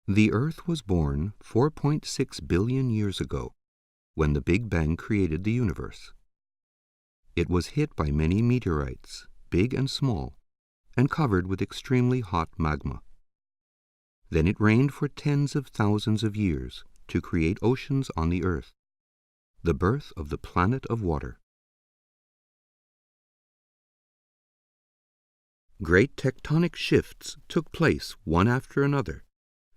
The Earth was born 4.6 billion years ago, when the Big Bang created the universe. It was hit by many meteorites, big and small, and covered with extremely hot magma. Then it rained for tens of thousands of years to create oceans on the Earth, the birth of the planet of water. Great tectonic shifts took place one after another.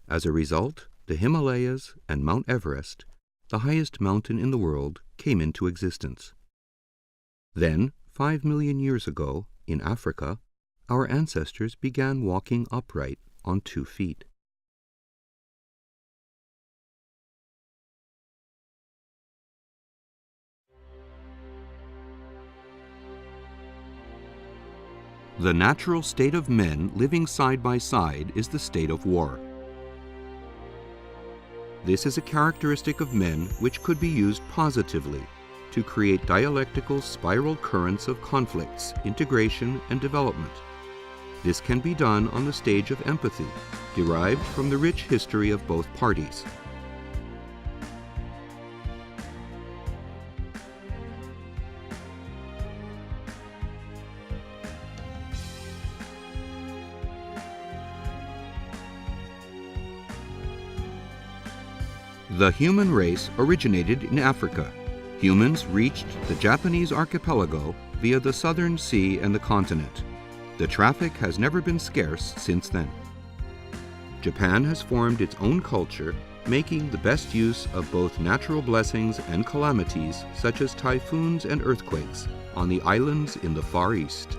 As a result, the Himalayas and Mount Everest, the highest mountain in the world, came into existence. Then, 5 million years ago, in Africa, our ancestors began walking upright on 2 feet. The natural state of men living side by side is the state of war. This is a characteristic of men which could be used positively to create dialectical spiral currents of conflicts, integration, and development. This can be done on the stage of empathy, derived from the rich history of both parties. The human race originated in Africa. Humans reached the Japanese archipelago via the southern sea and the continent. The traffic has never been scarce since then. Japan has formed its own culture, making the best use of both natural blessings and calamities such as typhoons and earthquakes on the islands in the Far East.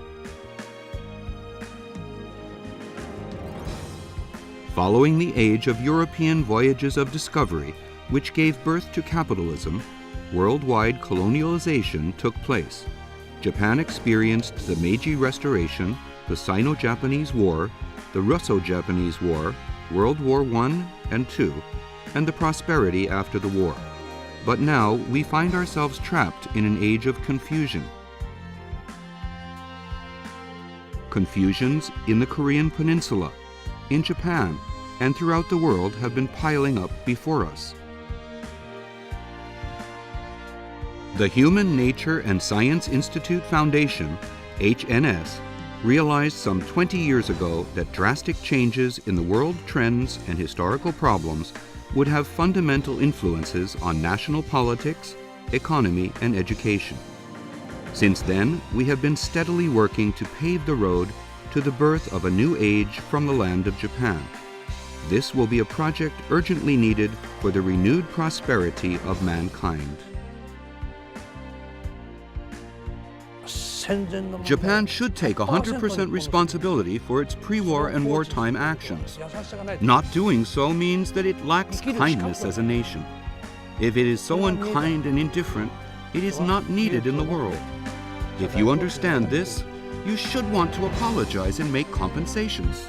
Following the age of European voyages of discovery, which gave birth to capitalism, worldwide colonialization took place. Japan experienced the Meiji Restoration, the Sino-Japanese War, the Russo-Japanese War, World War I and II, and the prosperity after the war. But now we find ourselves trapped in an age of confusion. Confusions in the Korean Peninsula, in Japan, and throughout the world have been piling up before us. The Human Nature and Science Institute Foundation, HNS, realized some 20 years ago that drastic changes in the world trends and historical problems would have fundamental influences on national politics, economy, and education. Since then, we have been steadily working to pave the road to the birth of a new age from the land of Japan. This will be a project urgently needed for the renewed prosperity of mankind. Japan should take 100% responsibility for its pre-war and wartime actions. Not doing so means that it lacks kindness as a nation. If it is so unkind and indifferent, it is not needed in the world. If you understand this, you should want to apologize and make compensations.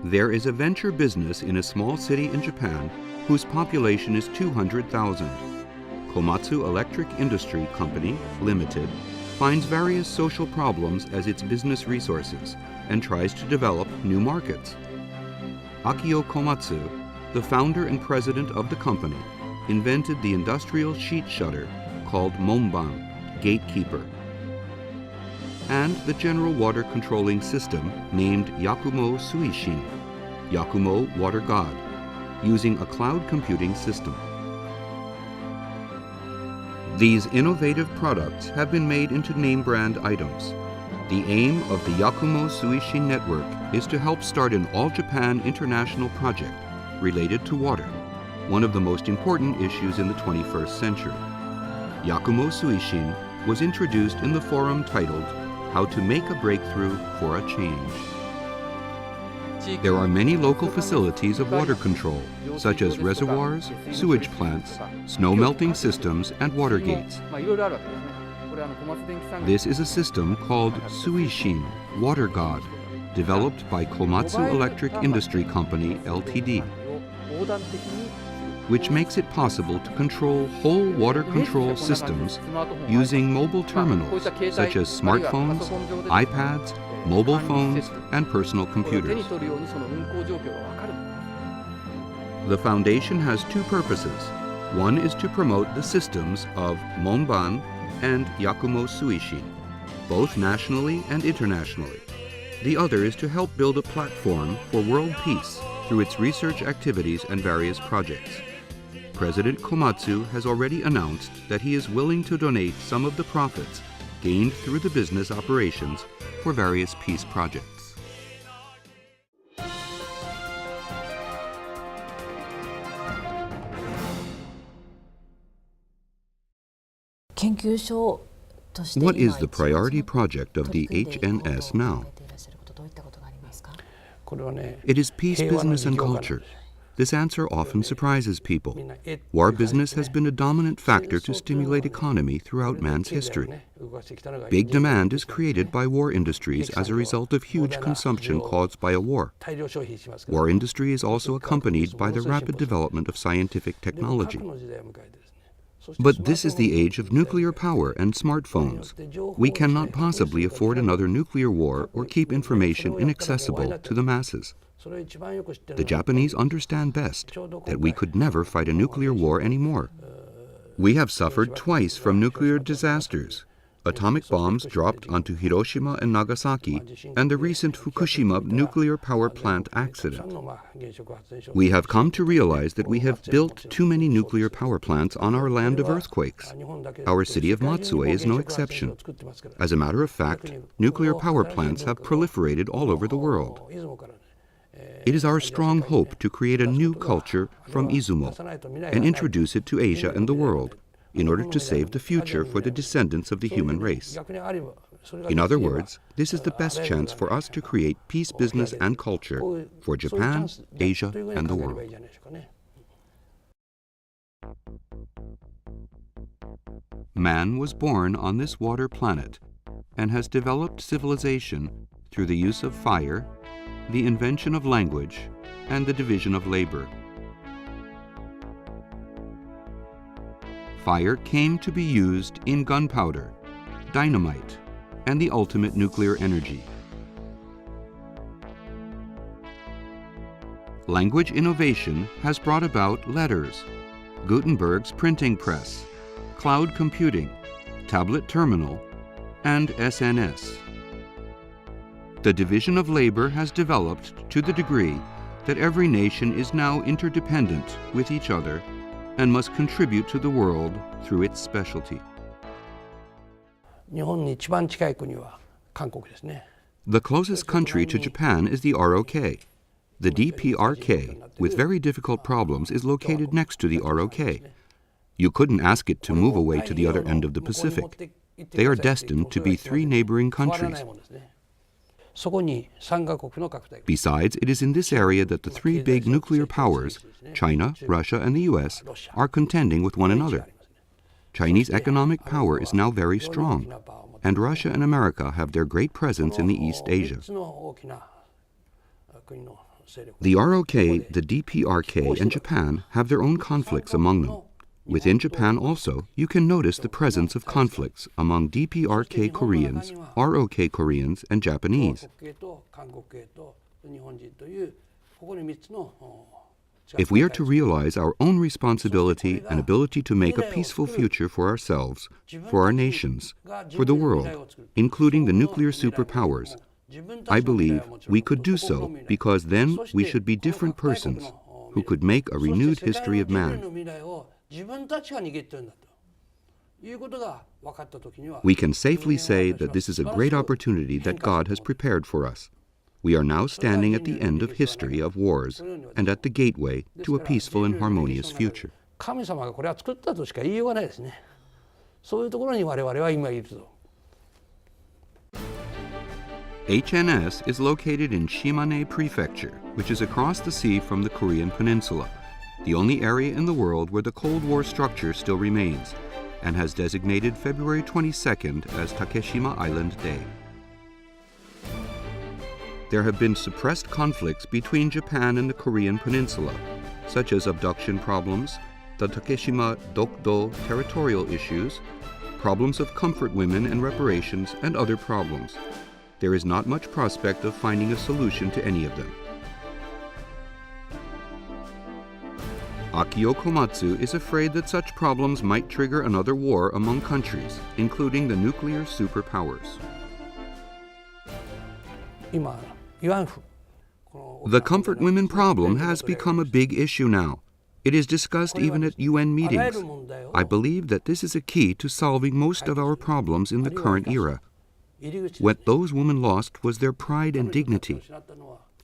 There is a venture business in a small city in Japan whose population is 200,000. Komatsu Electric Industry Company, Limited, finds various social problems as its business resources and tries to develop new markets. Akio Komatsu, the founder and president of the company, invented the industrial sheet shutter called Monban, gatekeeper, and the general water controlling system named Yakumo Suishin, Yakumo Water God, using a cloud computing system. These innovative products have been made into name brand items. The aim of the Yakumo Suishin network is to help start an all-Japan international project related to water, one of the most important issues in the 21st century. Yakumo Suishin was introduced in the forum titled How to Make a Breakthrough for a Change. There are many local facilities of water control, such as reservoirs, sewage plants, snow melting systems, and water gates. This is a system called Suishin, Water God, developed by Komatsu Electric Industry Company Ltd., which makes it possible to control whole water control systems using mobile terminals such as smartphones, iPads, mobile phones, and personal computers. The foundation has two purposes. One is to promote the systems of Monban and Yakumo Suishin, both nationally and internationally. The other is to help build a platform for world peace through its research activities and various projects. President Komatsu has already announced that he is willing to donate some of the profits gained through the business operations for various peace projects. What is the priority project of the HNS now? It is peace, business, and culture. This answer often surprises people. War business has been a dominant factor to stimulate economy throughout man's history. Big demand is created by war industries as a result of huge consumption caused by a war. War industry is also accompanied by the rapid development of scientific technology. But this is the age of nuclear power and smartphones. We cannot possibly afford another nuclear war or keep information inaccessible to the masses. The Japanese understand best that we could never fight a nuclear war anymore. We have suffered twice from nuclear disasters: atomic bombs dropped onto Hiroshima and Nagasaki, and the recent Fukushima nuclear power plant accident. We have come to realize that we have built too many nuclear power plants on our land of earthquakes. Our city of Matsue is no exception. As a matter of fact, nuclear power plants have proliferated all over the world. It is our strong hope to create a new culture from Izumo and introduce it to Asia and the world in order to save the future for the descendants of the human race. In other words, this is the best chance for us to create peace, business, and culture for Japan, Asia, and the world. Man was born on this water planet and has developed civilization through the use of fire, the invention of language, and the division of labor. Fire came to be used in gunpowder, dynamite, and the ultimate nuclear energy. Language innovation has brought about letters, Gutenberg's printing press, cloud computing, tablet terminal, and SNS. The division of labor has developed to the degree that every nation is now interdependent with each other and must contribute to the world through its specialty. The closest country to Japan is the ROK. The DPRK, with very difficult problems, is located next to the ROK. You couldn't ask it to move away to the other end of the Pacific. They are destined to be three neighboring countries. Besides, it is in this area that the three big nuclear powers, China, Russia, and the US, are contending with one another. Chinese economic power is now very strong, and Russia and America have their great presence in the East Asia. The ROK, the DPRK, and Japan have their own conflicts among them. Within Japan also, you can notice the presence of conflicts among DPRK Koreans, ROK Koreans, and Japanese. If we are to realize our own responsibility and ability to make a peaceful future for ourselves, for our nations, for the world, including the nuclear superpowers, I believe we could do so, because then we should be different persons who could make a renewed history of man. We can safely say that this is a great opportunity that God has prepared for us. We are now standing at the end of history of wars and at the gateway to a peaceful and harmonious future. HNS is located in Shimane Prefecture, which is across the sea from the Korean Peninsula, the only area in the world where the Cold War structure still remains, and has designated February 22nd as Takeshima Island Day. There have been suppressed conflicts between Japan and the Korean peninsula, such as abduction problems, the Takeshima Dokdo territorial issues, problems of comfort women and reparations, and other problems. There is not much prospect of finding a solution to any of them. Akio Komatsu is afraid that such problems might trigger another war among countries, including the nuclear superpowers. The comfort women problem has become a big issue now. It is discussed even at UN meetings. I believe that this is a key to solving most of our problems in the current era. What those women lost was their pride and dignity.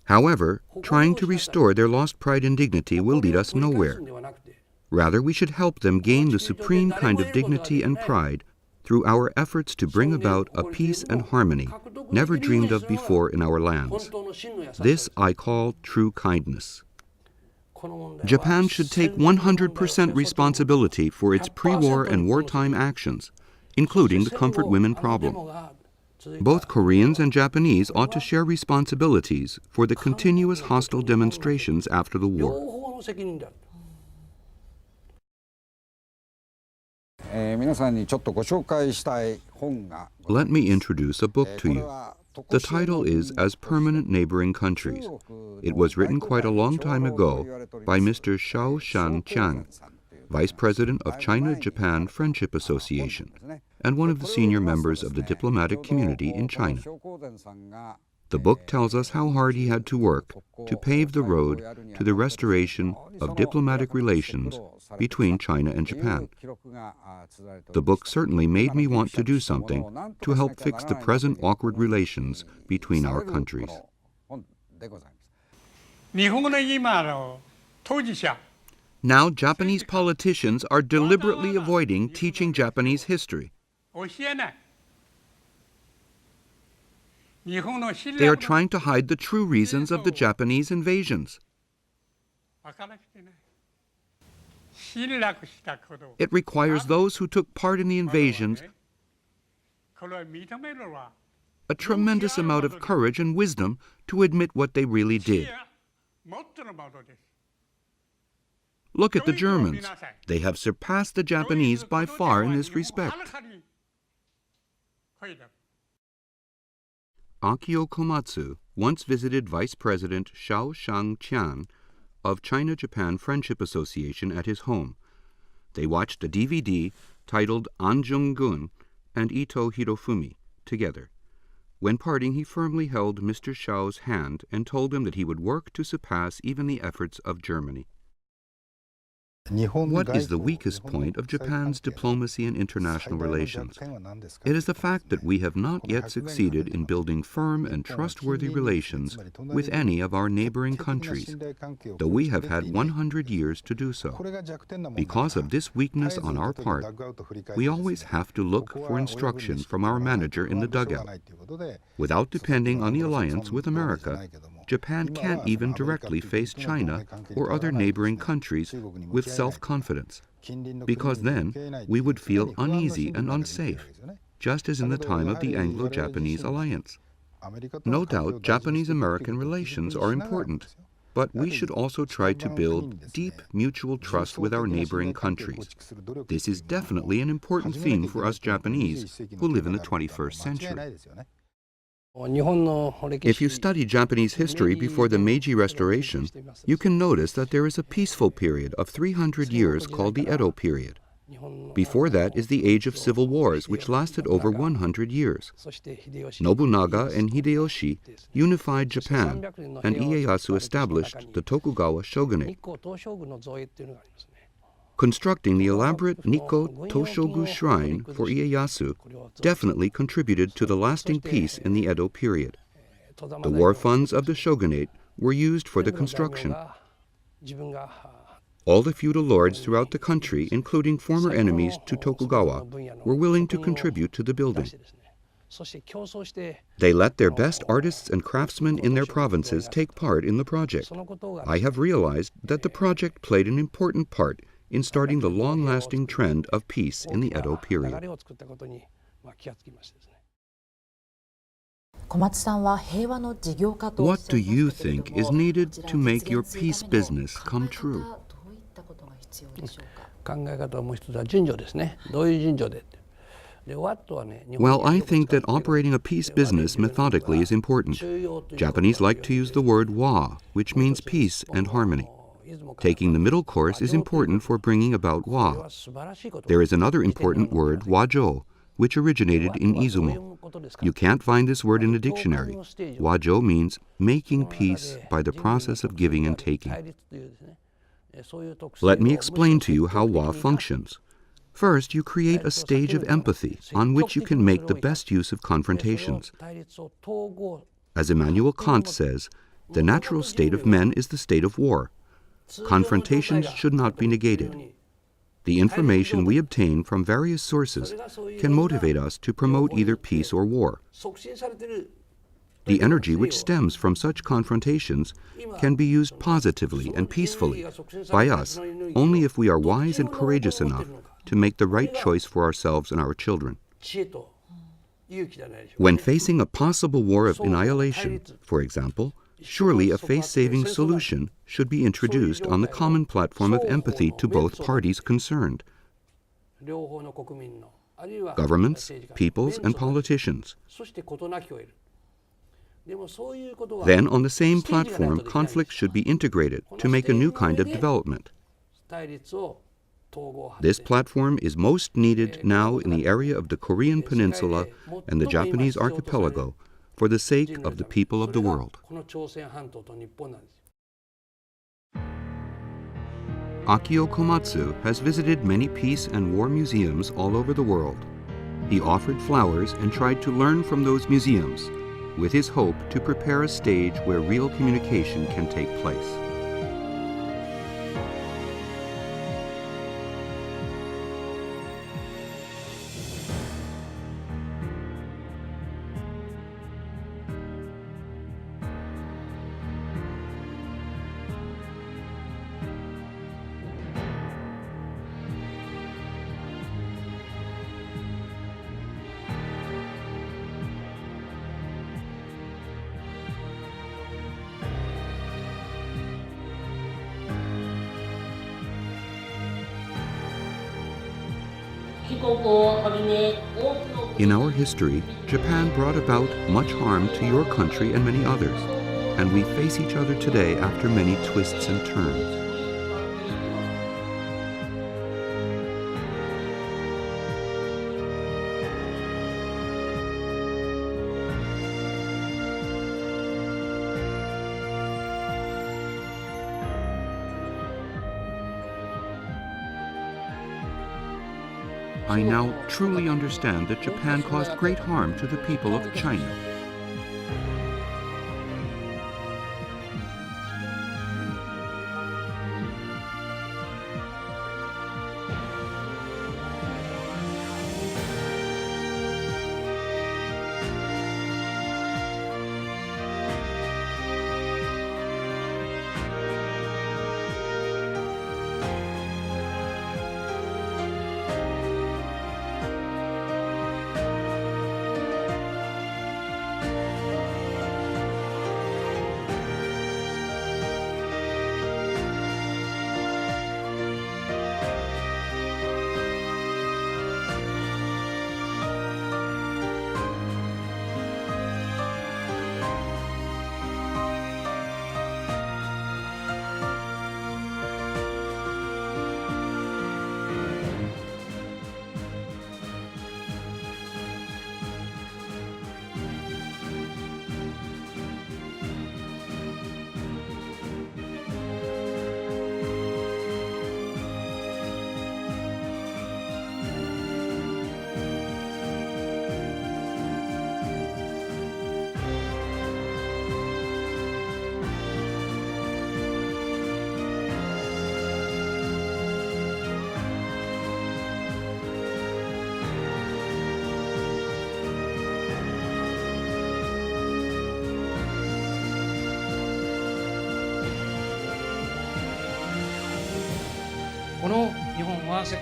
However, trying to restore their lost pride and dignity will lead us nowhere. Rather, we should help them gain the supreme kind of dignity and pride through our efforts to bring about a peace and harmony never dreamed of before in our lands. This I call true kindness. Japan should take 100% responsibility for its pre-war and wartime actions, including the comfort women problem. Both Koreans and Japanese ought to share responsibilities for the continuous hostile demonstrations after the war. Let me introduce a book to you. The title is As Permanent Neighboring Countries. It was written quite a long time ago by Mr. Xiao Shan Qiang, Vice President of China-Japan Friendship Association, and one of the senior members of the diplomatic community in China. The book tells us how hard he had to work to pave the road to the restoration of diplomatic relations between China and Japan. The book certainly made me want to do something to help fix the present awkward relations between our countries. Now, Japanese politicians are deliberately avoiding teaching Japanese history. They are trying to hide the true reasons of the Japanese invasions. It requires those who took part in the invasions a tremendous amount of courage and wisdom to admit what they really did. Look at the Germans. They have surpassed the Japanese by far in this respect. Akio Komatsu once visited Vice President Xiao Shan Qiang of China-Japan Friendship Association at his home. They watched a DVD titled Anjung-gun and Ito Hirofumi together. When parting, he firmly held Mr. Xiao's hand and told him that he would work to surpass even the efforts of Germany. What is the weakest point of Japan's diplomacy and international relations? It is the fact that we have not yet succeeded in building firm and trustworthy relations with any of our neighboring countries, though we have had 100 years to do so. Because of this weakness on our part, we always have to look for instruction from our manager in the dugout. Without depending on the alliance with America, Japan can't even directly face China or other neighboring countries with self-confidence, because then we would feel uneasy and unsafe, just as in the time of the Anglo-Japanese alliance. No doubt, Japanese-American relations are important, but we should also try to build deep mutual trust with our neighboring countries. This is definitely an important theme for us Japanese who live in the 21st century. If you study Japanese history before the Meiji Restoration, you can notice that there is a peaceful period of 300 years called the Edo period. Before that is the age of civil wars, which lasted over 100 years. Nobunaga and Hideyoshi unified Japan, and Ieyasu established the Tokugawa shogunate. Constructing the elaborate Nikko Toshogu shrine for Ieyasu definitely contributed to the lasting peace in the Edo period. The war funds of the shogunate were used for the construction. All the feudal lords throughout the country, including former enemies to Tokugawa, were willing to contribute to the building. They let their best artists and craftsmen in their provinces take part in the project. I have realized that the project played an important part in starting the long-lasting trend of peace in the Edo period. What do you think is needed to make your peace business come true? 考え方はもう一つは順序ですね。どういう順序で。Well, I think that operating a peace business methodically is important. Japanese like to use the word wa, which means peace and harmony. Taking the middle course is important for bringing about wa. There is another important word, wajo, which originated in Izumo. You can't find this word in a dictionary. Wajo means making peace by the process of giving and taking. Let me explain to you how wa functions. First, you create a stage of empathy on which you can make the best use of confrontations. As Immanuel Kant says, the natural state of men is the state of war. Confrontations should not be negated. The information we obtain from various sources can motivate us to promote either peace or war. The energy which stems from such confrontations can be used positively and peacefully by us only if we are wise and courageous enough to make the right choice for ourselves and our children. When facing a possible war of annihilation, for example, surely a face-saving solution should be introduced on the common platform of empathy to both parties concerned: governments, peoples, and politicians. Then, on the same platform, conflict should be integrated to make a new kind of development. This platform is most needed now in the area of the Korean Peninsula and the Japanese archipelago for the sake of the people of the world. Akio Komatsu has visited many peace and war museums all over the world. He offered flowers and tried to learn from those museums, with his hope to prepare a stage where real communication can take place. In our history, Japan brought about much harm to your country and many others, and we face each other today after many twists and turns. I now truly understand that Japan caused great harm to the people of China.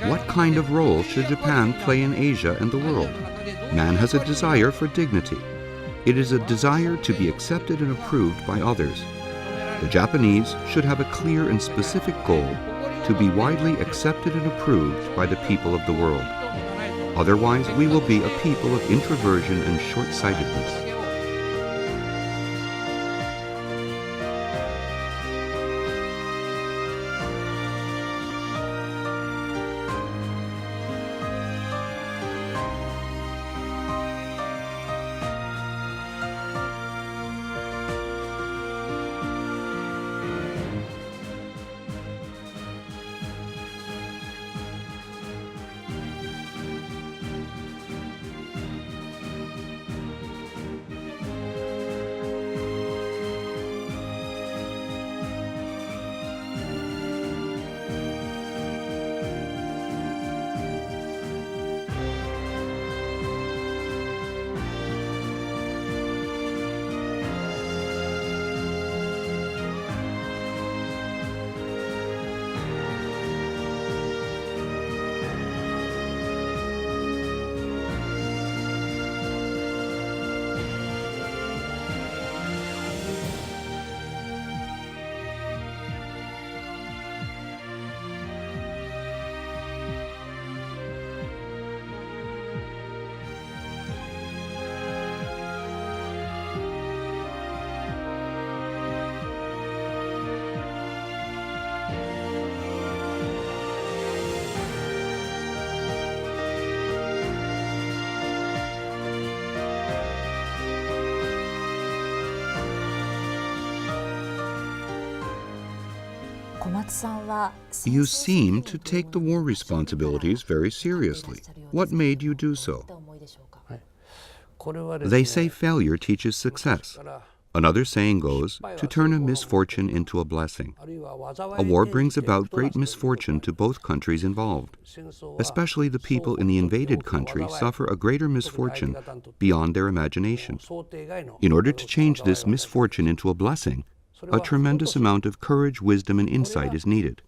What kind of role should Japan play in Asia and the world? Man has a desire for dignity. It is a desire to be accepted and approved by others. The Japanese should have a clear and specific goal to be widely accepted and approved by the people of the world. Otherwise, we will be a people of introversion and short-sightedness. You seem to take the war responsibilities very seriously. What made you do so? They say failure teaches success. Another saying goes, to turn a misfortune into a blessing. A war brings about great misfortune to both countries involved. Especially the people in the invaded country suffer a greater misfortune beyond their imagination. In order to change this misfortune into a blessing, a tremendous amount of courage, wisdom, and insight is needed.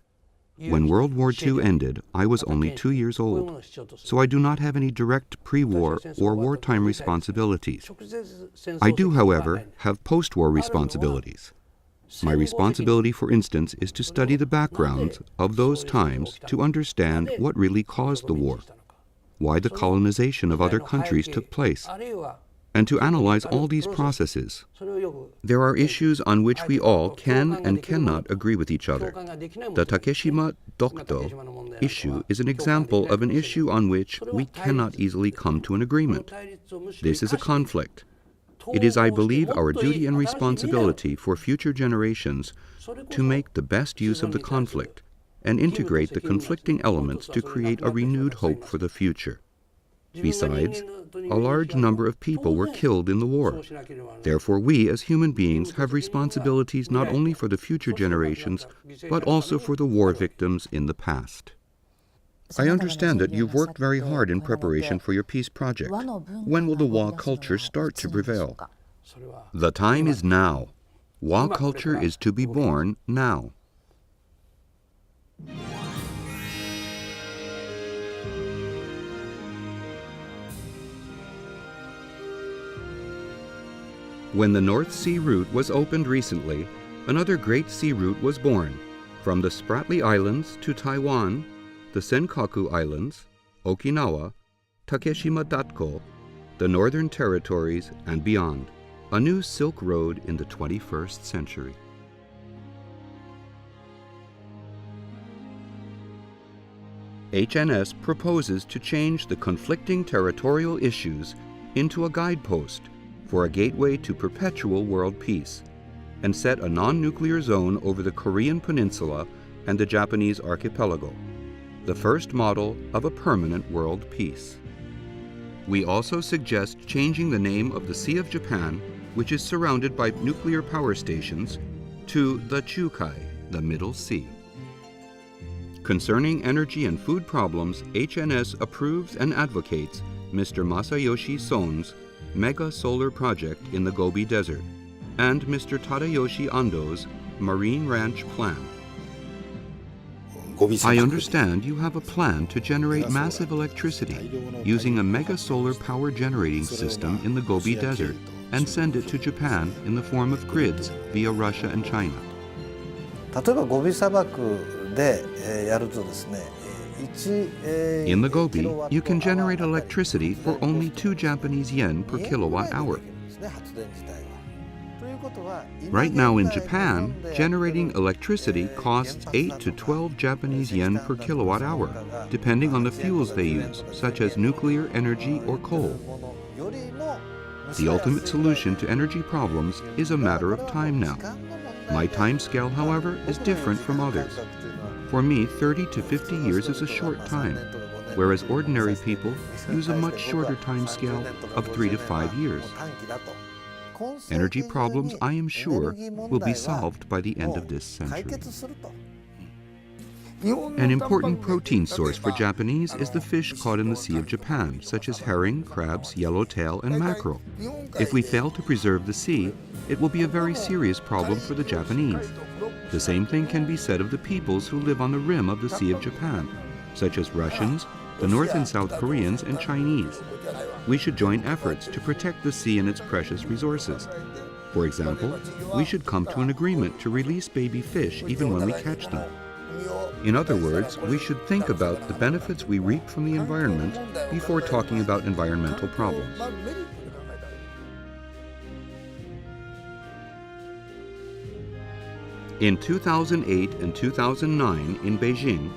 When World War II ended, I was only 2 years old, so I do not have any direct pre-war or wartime responsibilities. I do, however, have post-war responsibilities. My responsibility, for instance, is to study the backgrounds of those times to understand what really caused the war, why the colonization of other countries took place, and to analyze all these processes. There are issues on which we all can and cannot agree with each other. The Takeshima Dokdo issue is an example of an issue on which we cannot easily come to an agreement. This is a conflict. It is, I believe, our duty and responsibility for future generations to make the best use of the conflict and integrate the conflicting elements to create a renewed hope for the future. Besides, a large number of people were killed in the war. Therefore, we as human beings have responsibilities not only for the future generations, but also for the war victims in the past. I understand that you've worked very hard in preparation for your peace project. When will the Wa culture start to prevail? The time is now. Wa culture is to be born now. When the North Sea route was opened recently, another great sea route was born, from the Spratly Islands to Taiwan, the Senkaku Islands, Okinawa, Takeshima Datko, the Northern Territories, and beyond. A new Silk Road in the 21st century. HNS proposes to change the conflicting territorial issues into a guidepost for a gateway to perpetual world peace, and set a non-nuclear zone over the Korean Peninsula and the Japanese archipelago, the first model of a permanent world peace. We also suggest changing the name of the Sea of Japan, which is surrounded by nuclear power stations, to the Chukai, the Middle Sea. Concerning energy and food problems, HNS approves and advocates Mr. Masayoshi Son's mega solar project in the Gobi Desert and Mr. Tadayoshi Ando's marine ranch plan. I understand you have a plan to generate massive electricity using a mega solar power generating system in the Gobi Desert and send it to Japan in the form of grids via Russia and China. 例えばゴビ砂漠でやるとですね、In the Gobi, you can generate electricity for only 2 Japanese yen per kilowatt hour. Right now in Japan, generating electricity costs 8 to 12 Japanese yen per kilowatt hour, depending on the fuels they use, such as nuclear energy or coal. The ultimate solution to energy problems is a matter of time now. My time scale, however, is different from others. For me, 30 to 50 years is a short time, whereas ordinary people use a much shorter time scale of 3 to 5 years. Energy problems, I am sure, will be solved by the end of this century. An important protein source for Japanese is the fish caught in the Sea of Japan, such as herring, crabs, yellowtail, and mackerel. If we fail to preserve the sea, it will be a very serious problem for the Japanese. The same thing can be said of the peoples who live on the rim of the Sea of Japan, such as Russians, the North and South Koreans, and Chinese. We should join efforts to protect the sea and its precious resources. For example, we should come to an agreement to release baby fish even when we catch them. In other words, we should think about the benefits we reap from the environment before talking about environmental problems. In 2008 and 2009 in Beijing,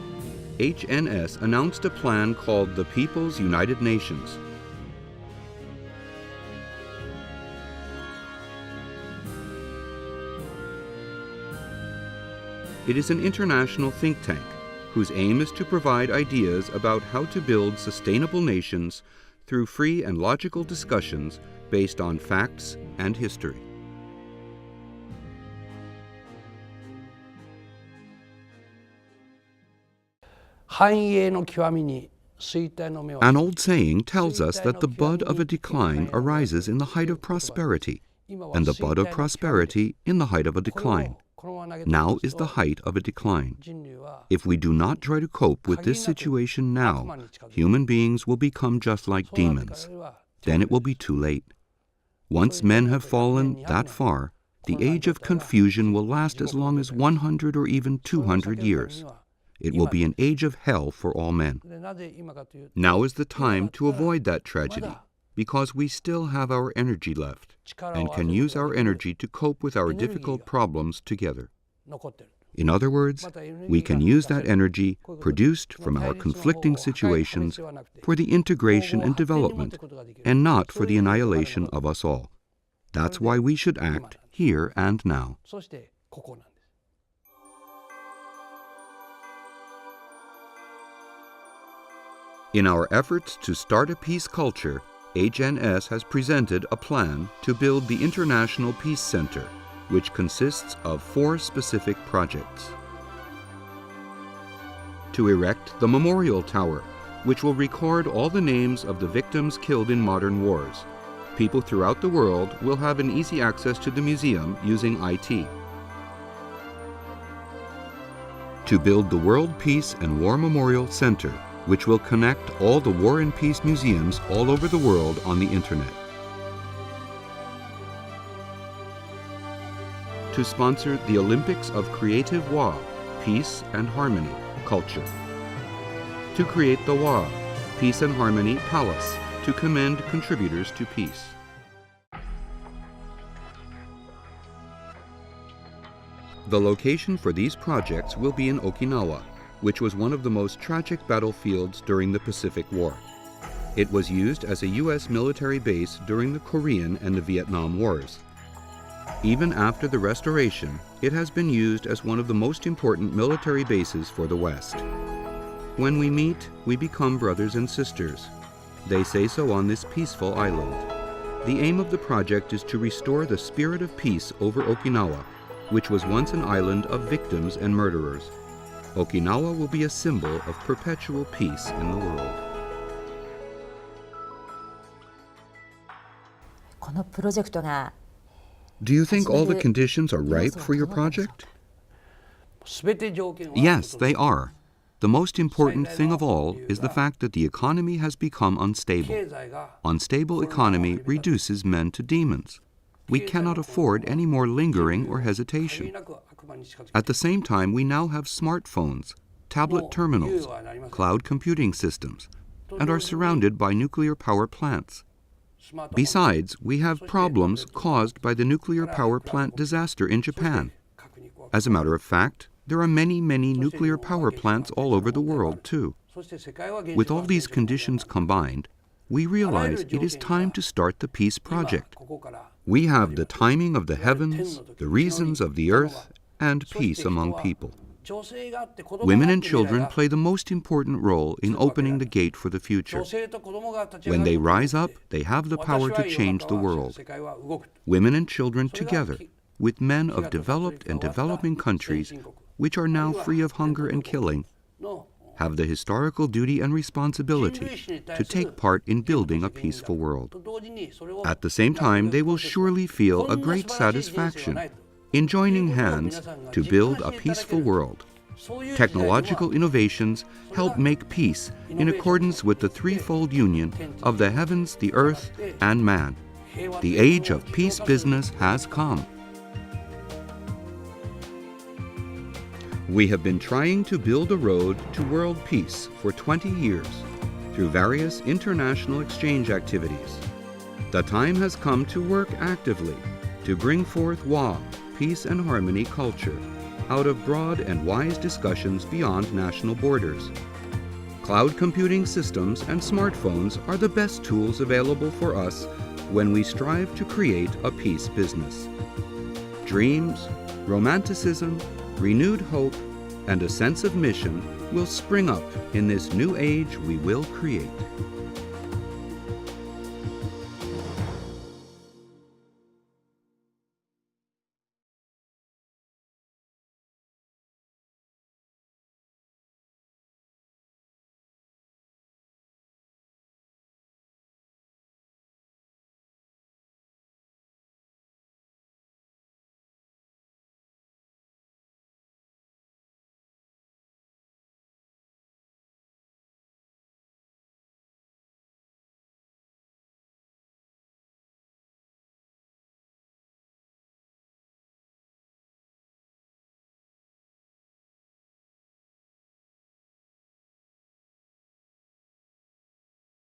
HNS announced a plan called the People's United Nations. It is an international think tank whose aim is to provide ideas about how to build sustainable nations through free and logical discussions based on facts and history. An old saying tells us that the bud of a decline arises in the height of prosperity, and the bud of prosperity in the height of a decline. Now is the height of a decline. If we do not try to cope with this situation now, human beings will become just like demons. Then it will be too late. Once men have fallen that far, the age of confusion will last as long as 100 or even 200 years. It will be an age of hell for all men. Now is the time to avoid that tragedy, because we still have our energy left and can use our energy to cope with our difficult problems together. In other words, we can use that energy produced from our conflicting situations for the integration and development, and not for the annihilation of us all. That's why we should act here and now. In our efforts to start a peace culture, HNS has presented a plan to build the International Peace Center, which consists of 4 specific projects. To erect the Memorial Tower, which will record all the names of the victims killed in modern wars. People throughout the world will have an easy access to the museum using IT. To build the World Peace and War Memorial Center, which will connect all the War and Peace museums all over the world on the Internet. To sponsor the Olympics of Creative Wa, Peace and Harmony, Culture. To create the Wa, Peace and Harmony Palace, to commend contributors to peace. The location for these projects will be in Okinawa, which was one of the most tragic battlefields during the Pacific War. It was used as a U.S. military base during the Korean and the Vietnam Wars. Even after the restoration, it has been used as one of the most important military bases for the West. When we meet, we become brothers and sisters. They say so on this peaceful island. The aim of the project is to restore the spirit of peace over Okinawa, which was once an island of victims and murderers. Okinawa will be a symbol of perpetual peace in the world. このプロジェクトが Do you think all the conditions are ripe for your project? Yes, they are. The most important thing of all is the fact that the economy has become unstable. 経済が Unstable economy reduces men to demons. We cannot afford any more lingering or 限り hesitation. なく悪魔に近づけ At the same time, we now have smartphones, tablet terminals, cloud computing systems, and are surrounded by nuclear power plants. スマートフォン Besides, we have problems caused by the nuclear power plant disaster in Japan. 核にこう As a matter of fact, there are many nuclear power plants all over the world, too. そして世界は原子 With 力 all 発 these 電所 conditions combined, we realize it is time to start the peace 今 project. ここから We have the timing of the heavens, the reasons of the earth, and peace among people. 女性があって子供があって Women and 未来 children が play the most important role in opening the gate for the 女 future. 性と子供が立ち上 When が they る rise up, they have the power to change the world. 世界は動く Women and children together, with men of developed and developing countries, which are now free of hunger and killing, の have the historical duty and responsibility to take part in building a peaceful world. と同時にそれを At the same time, they will surely feel a great satisfaction in joining hands to build a peaceful world. そういう時代には Technological innovations help make peace in accordance with the threefold union of the heavens, the earth, and man. 平和 The age of peace business has come. We have been trying to build a road to world peace for 20 years through various international exchange activities. The time has come to work actively to bring forth Wa, peace and harmony culture, out of broad and wise discussions beyond national borders. Cloud computing systems and smartphones are the best tools available for us when we strive to create a peace business. Dreams, romanticism, renewed hope, and a sense of mission will spring up in this new age we will create.